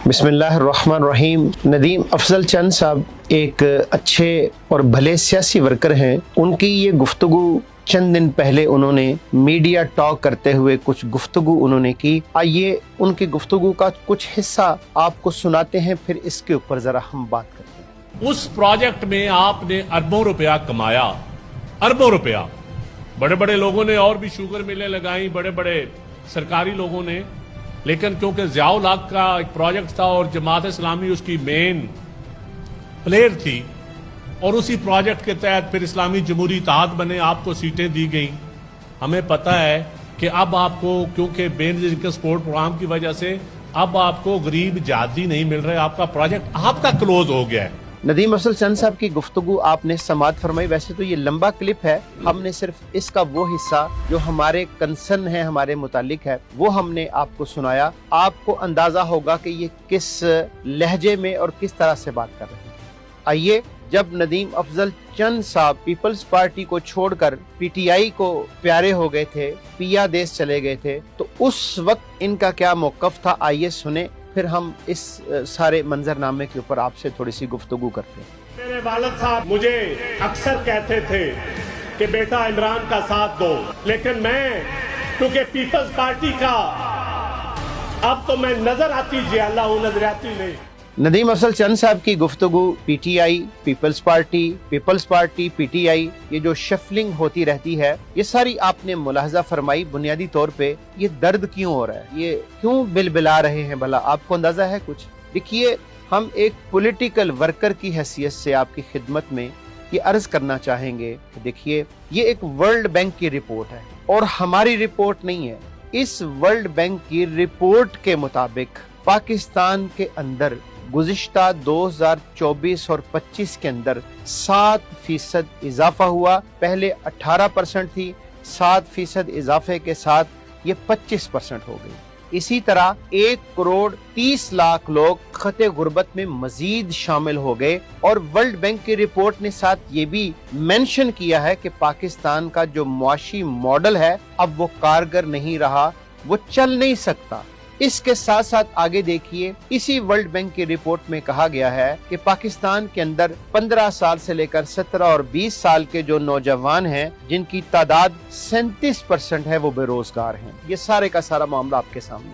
बिस्मिल्लाहिर्रहमानिर्रहीम। नदीम अफजल चंद साहब एक अच्छे और भले सियासी वर्कर हैं। उनकी ये गुफ्तगू चंद दिन पहले उन्होंने मीडिया टॉक करते हुए कुछ गुफ्तगू उन्होंने की। आइए उनकी गुफ्तगू का कुछ हिस्सा आपको सुनाते हैं, फिर इसके ऊपर जरा हम बात करते हैं। उस प्रोजेक्ट में आपने अरबों रुपया कमाया, अरबों रुपया। बड़े बड़े लोगों ने और भी शुगर मिलें लगाई, बड़े बड़े सरकारी लोगों ने, लेकिन क्योंकि ज़ियाउल हक का एक प्रोजेक्ट था और जमात इस्लामी उसकी मेन प्लेयर थी और उसी प्रोजेक्ट के तहत फिर इस्लामी जमहूरी इत्तेहाद बने, आपको सीटें दी गई। हमें पता है कि अब आपको क्योंकि बेनज़ीर इनकम सपोर्ट प्रोग्राम की वजह से अब आपको गरीब जाती नहीं मिल रहे, आपका प्रोजेक्ट आपका क्लोज हो गया है। नदीम अफजल चंद साहब की गुफ्तगू आपने समाअत फरमाई। वैसे तो ये लंबा क्लिप है, हमने सिर्फ इसका वो हिस्सा जो हमारे कंसर्न है, हमारे मुतालिक है, वो हमने आपको सुनाया। आपको अंदाजा होगा कि ये किस लहजे में और किस तरह से बात कर रहे हैं। आइए, जब नदीम अफजल चंद साहब पीपल्स पार्टी को छोड़कर पीटीआई को प्यारे हो गए थे, पिया देश चले गए थे, तो उस वक्त इनका क्या मौक़िफ़ था, आइए सुने, फिर हम इस सारे मंजरनामे के ऊपर आपसे थोड़ी सी गुफ्तगू करते हैं। मेरे वालिद साहब मुझे अक्सर कहते थे कि बेटा इमरान का साथ दो, लेकिन मैं क्योंकि पीपल्स पार्टी का अब तो मैं नजर आती जियाला हूँ, नजरियाती नहीं। नदीम अफजल चंद साहब की गुफ्तगू पीटीआई, पीपल्स पार्टी, पीटीआई, ये जो शफलिंग होती रहती है, ये सारी आपने मुलाहजा फरमाई। बुनियादी तौर पे ये दर्द क्यों हो रहा है, ये क्यों बिलबिला रहे हैं, भला आपको अंदाजा है कुछ? देखिए, हम एक पॉलिटिकल वर्कर की हैसियत से आपकी खिदमत में ये अर्ज करना चाहेंगे कि देखिए, ये एक वर्ल्ड बैंक की रिपोर्ट है और हमारी रिपोर्ट नहीं है। इस वर्ल्ड बैंक की रिपोर्ट के मुताबिक पाकिस्तान के अंदर गुज़िश्ता 2024 और 25 के अंदर 7% इजाफा हुआ। पहले 18% थी, 7% इजाफे के साथ ये 25% हो गई। इसी तरह 1,30,00,000 लोग खते गुर्बत में मजीद शामिल हो गए। और वर्ल्ड बैंक की रिपोर्ट ने साथ ये भी मेंशन किया है कि पाकिस्तान का जो मुआशी मॉडल है अब वो कारगर नहीं रहा, वो चल नहीं सकता। इसके साथ साथ आगे देखिए, इसी वर्ल्ड बैंक की रिपोर्ट में कहा गया है कि पाकिस्तान के अंदर 15 साल से लेकर 17 और 20 साल के जो नौजवान हैं, जिनकी तादाद 37% है, वो बेरोजगार हैं। ये सारे का सारा मामला आपके सामने।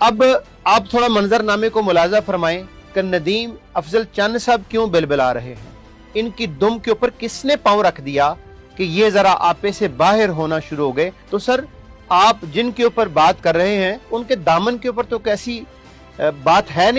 अब आप थोड़ा मंजरनामे को मुलाजा फरमाएं कि नदीम अफजल चंद साहब क्यों बिलबिला रहे हैं। इनकी दुम के ऊपर किसने पांव रख दिया कि ये जरा आपे से बाहर होना शुरू हो गए? तो सर, आप जिनके ऊपर बात कर रहे हैं उनके दामन के ऊपर तो कैसी बात है नहीं।